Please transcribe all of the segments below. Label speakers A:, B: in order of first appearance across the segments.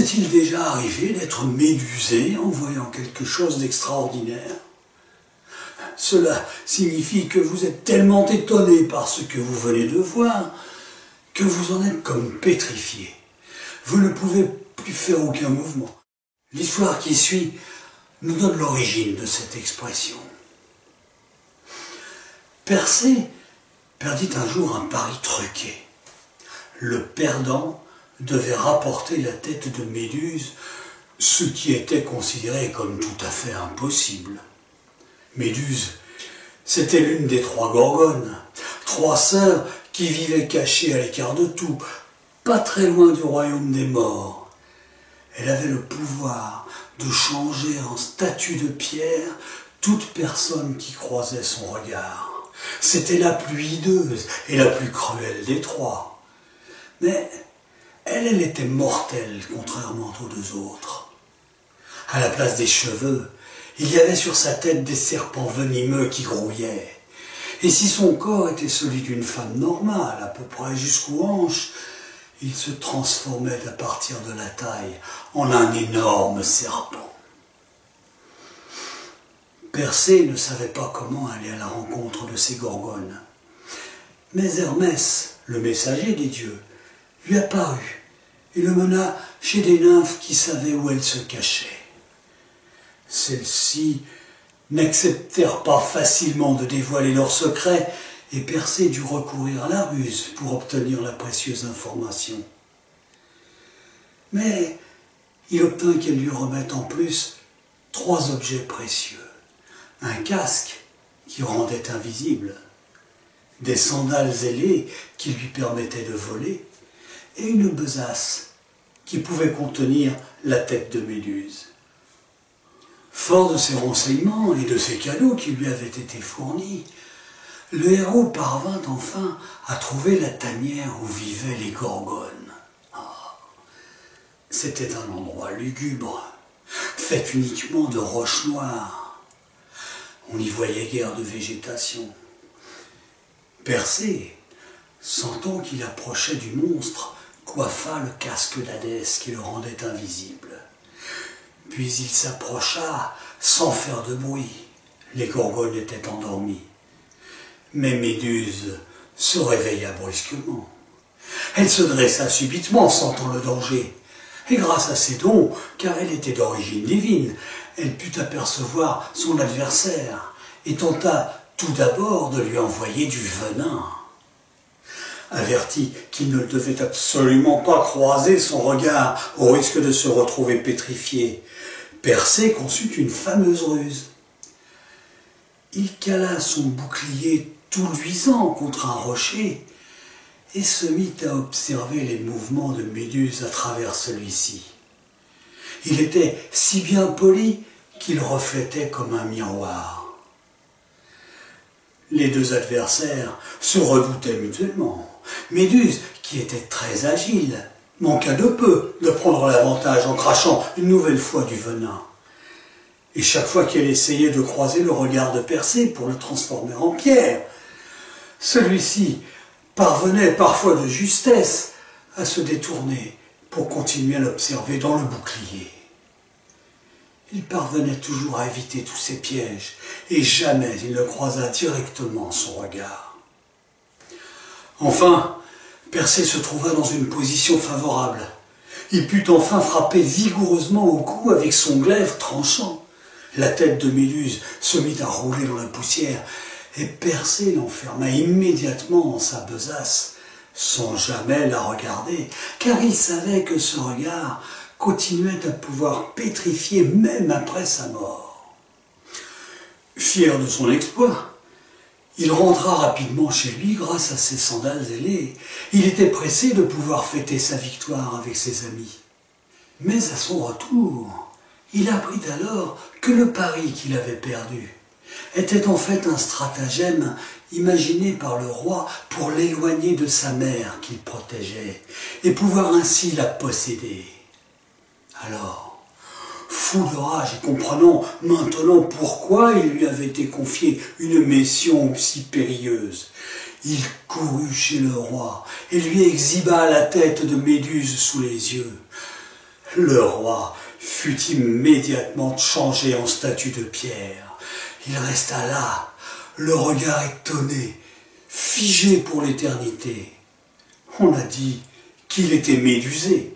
A: Vous est-il déjà arrivé d'être médusé en voyant quelque chose d'extraordinaire? Cela signifie que vous êtes tellement étonné par ce que vous venez de voir que vous en êtes comme pétrifié. Vous ne pouvez plus faire aucun mouvement. L'histoire qui suit nous donne l'origine de cette expression. Persée perdit un jour un pari truqué. Le perdant devait rapporter la tête de Méduse, ce qui était considéré comme tout à fait impossible. Méduse, c'était l'une des 3 gorgones, 3 sœurs qui vivaient cachées à l'écart de tout, pas très loin du royaume des morts. Elle avait le pouvoir de changer en statue de pierre toute personne qui croisait son regard. C'était la plus hideuse et la plus cruelle des 3. Mais elle était mortelle, contrairement aux 2 autres. À la place des cheveux, il y avait sur sa tête des serpents venimeux qui grouillaient. Et si son corps était celui d'une femme normale, à peu près jusqu'aux hanches, il se transformait à partir de la taille en un énorme serpent. Persée ne savait pas comment aller à la rencontre de ces gorgones. Mais Hermès, le messager des dieux, lui apparut et le mena chez des nymphes qui savaient où elles se cachaient. Celles-ci n'acceptèrent pas facilement de dévoiler leurs secrets et Persée dut recourir à la ruse pour obtenir la précieuse information. Mais il obtint qu'elle lui remette en plus 3 objets précieux. Un casque qui rendait invisible, des sandales ailées qui lui permettaient de voler, et une besace qui pouvait contenir la tête de Méduse. Fort de ces renseignements et de ces cadeaux qui lui avaient été fournis, le héros parvint enfin à trouver la tanière où vivaient les gorgones. C'était un endroit lugubre, fait uniquement de roches noires. On n'y voyait guère de végétation. Persée, sentant qu'il approchait du monstre, coiffa le casque d'Hadès qui le rendait invisible. Puis il s'approcha sans faire de bruit. Les gorgones étaient endormies. Mais Méduse se réveilla brusquement. Elle se dressa subitement, sentant le danger. Et grâce à ses dons, car elle était d'origine divine, elle put apercevoir son adversaire et tenta tout d'abord de lui envoyer du venin. Averti qu'il ne devait absolument pas croiser son regard au risque de se retrouver pétrifié, Persée conçut une fameuse ruse. Il cala son bouclier tout luisant contre un rocher et se mit à observer les mouvements de Méduse à travers celui-ci. Il était si bien poli qu'il reflétait comme un miroir. Les 2 adversaires se redoutaient mutuellement. Méduse, qui était très agile, manqua de peu de prendre l'avantage en crachant une nouvelle fois du venin. Et chaque fois qu'elle essayait de croiser le regard de Persée pour le transformer en pierre, celui-ci parvenait parfois de justesse à se détourner pour continuer à l'observer dans le bouclier. Il parvenait toujours à éviter tous ces pièges et jamais il ne croisa directement son regard. Enfin, Persée se trouva dans une position favorable. Il put enfin frapper vigoureusement au cou avec son glaive tranchant. La tête de Méduse se mit à rouler dans la poussière et Persée l'enferma immédiatement en sa besace, sans jamais la regarder, car il savait que ce regard continuait à pouvoir pétrifier même après sa mort. Fier de son exploit, il rentra rapidement chez lui grâce à ses sandales ailées. Il était pressé de pouvoir fêter sa victoire avec ses amis. Mais à son retour, il apprit alors que le pari qu'il avait perdu était en fait un stratagème imaginé par le roi pour l'éloigner de sa mère qu'il protégeait et pouvoir ainsi la posséder. Alors, fou de rage et comprenant maintenant pourquoi il lui avait été confié une mission si périlleuse, il courut chez le roi et lui exhiba la tête de Méduse sous les yeux. Le roi fut immédiatement changé en statue de pierre. Il resta là, le regard étonné, figé pour l'éternité. On a dit qu'il était médusé.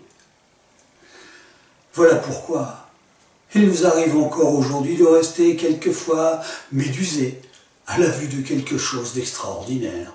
A: Voilà pourquoi il nous arrive encore aujourd'hui de rester quelquefois médusés à la vue de quelque chose d'extraordinaire.